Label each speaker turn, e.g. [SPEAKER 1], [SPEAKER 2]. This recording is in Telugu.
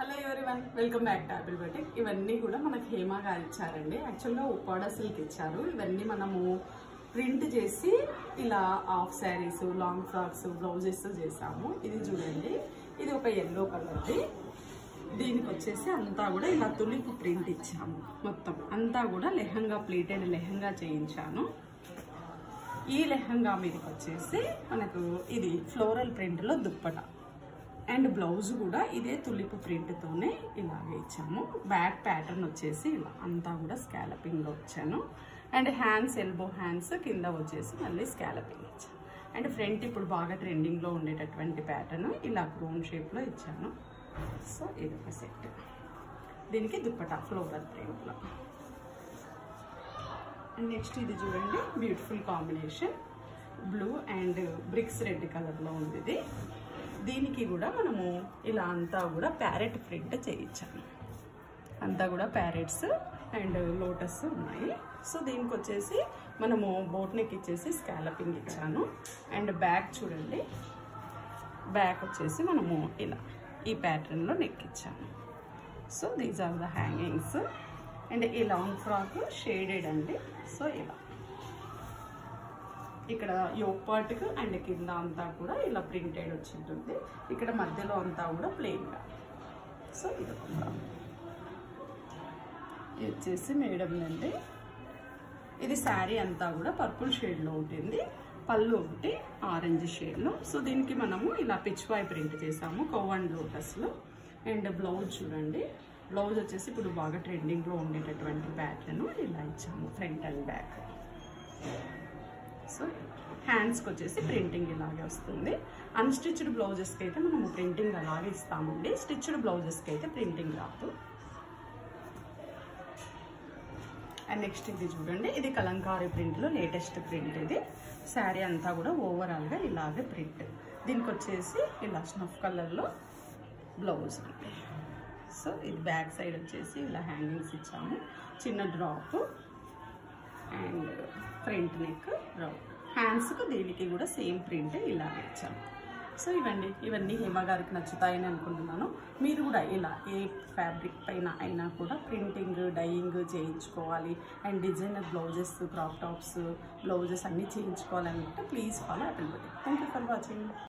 [SPEAKER 1] Hello everyone, welcome back to apple boutique. ఇవన్నీ కూడా మనకు హేమ గారు ఇచ్చారండి. యాక్చువల్గా ఉప్పాడ సిల్క్ ఇచ్చారు. ఇవన్నీ మనము ప్రింట్ చేసి ఇలా half saris, long frocks, blouses చేసాము. ఇది చూడండి, ఇది ఒక ఎల్లో కలర్ది. దీనికి వచ్చేసి అంతా కూడా ఇలా తులిపు ప్రింట్ ఇచ్చాము. మొత్తం అంతా కూడా లెహంగా, ప్లీటెడ్ లెహంగా చేయించాను. ఈ లెహంగా మీదకి వచ్చేసి మనకు ఇది ఫ్లోరల్ ప్రింట్లో దుప్పట అండ్ బ్లౌజ్ కూడా ఇదే తులిపు ప్రింట్తోనే ఇలాగే ఇచ్చాము. బ్యాక్ ప్యాటర్న్ వచ్చేసి ఇలా అంతా కూడా స్కాలపింగ్లో వచ్చాను. అండ్ హ్యాండ్స్, ఎల్బో హ్యాండ్స్ కింద వచ్చేసి మళ్ళీ స్కాలపింగ్ ఇచ్చాను. అండ్ ఫ్రంట్ ఇప్పుడు బాగా ట్రెండింగ్లో ఉండేటటువంటి ప్యాటర్న్ ఇలా క్రోన్ షేప్లో ఇచ్చాను. సో ఇది ఒక సెట్. దీనికి దుప్పటా ఫ్లోరల్ ప్రింట్లో. అండ్ నెక్స్ట్ ఇది చూడండి, beautiful combination blue and bricks red కలర్లో ఉంది ఇది. దీనికి కూడా మనము ఇలా అంతా కూడా ప్యారెట్ ప్రింట్ చేయించాము. అంతా కూడా ప్యారెట్స్ అండ్ లోటస్ ఉన్నాయి. సో దీనికి వచ్చేసి మనము బోట్ నెక్ ఇచ్చేసి స్కాలపింగ్ ఇచ్చాను. అండ్ బ్యాక్ చూడండి, బ్యాక్ వచ్చేసి మనము ఇలా ఈ ప్యాటర్న్లో నెక్ ఇచ్చాము. So these are the hangings. And ఈ లాంగ్ ఫ్రాక్ షేడెడ్ అండి. సో ఇలా ఇక్కడ యోక్ పార్ట్కు అండ్ కింద అంతా కూడా ఇలా ప్రింటెడ్ వచ్చి ఉంటుంది. ఇక్కడ మధ్యలో అంతా కూడా ప్లెయిన్గా. సో ఇది ఒక ఫ్రాక్. ఇది వచ్చేసి మేడం అండి. ఇది శారీ అంతా కూడా పర్పుల్ షేడ్లో ఉంటుంది. పళ్ళు ఒకటి ఆరెంజ్ షేడ్లో. సో దీనికి మనము ఇలా పిచ్వాయ్ ప్రింట్ చేసాము కౌ అండ్ లోటస్లో. అండ్ బ్లౌజ్ చూడండి, బ్లౌజ్ వచ్చేసి ఇప్పుడు బాగా ట్రెండింగ్లో ఉండేటటువంటి ప్యాటర్న్ ఇలా ఇచ్చాము ఫ్రంట్ అండ్ బ్యాక్. సో హ్యాండ్స్కి వచ్చేసి ప్రింటింగ్ ఇలాగే వస్తుంది. అన్స్టిచ్డ్ బ్లౌజెస్కి అయితే మనము ప్రింటింగ్ అలాగే ఇస్తామండి. స్టిచ్డ్ బ్లౌజెస్కి అయితే ప్రింటింగ్ రాదు. అండ్ నెక్స్ట్ ఇది చూడండి, ఇది కలంకారీ ప్రింట్లో లేటెస్ట్ ప్రింట్. ఇది శారీ అంతా కూడా ఓవరాల్గా ఇలాగే ప్రింట్. దీనికి వచ్చేసి ఇలా స్నఫ్ కలర్లో బ్లౌజ్ ఉంది. సో ఇది బ్యాక్ సైడ్ వచ్చేసి ఇలా హ్యాంగింగ్స్ ఇచ్చాము. చిన్న drop and front neck round. హ్యాండ్స్కు దీనికి కూడా సేమ్ ప్రింట్ ఇలా ఇచ్చాము. సో ఇవన్నీ హేమ గారికి నచ్చుతాయని అనుకుంటున్నాను. మీరు కూడా ఇలా ఏ ఫ్యాబ్రిక్ పైన అయినా కూడా ప్రింటింగ్, డైయింగ్ చేయించుకోవాలి and designer blouses, crop tops, blouses అన్నీ చేయించుకోవాలనుకుంటే please follow Apple boutique. Thank you for watching.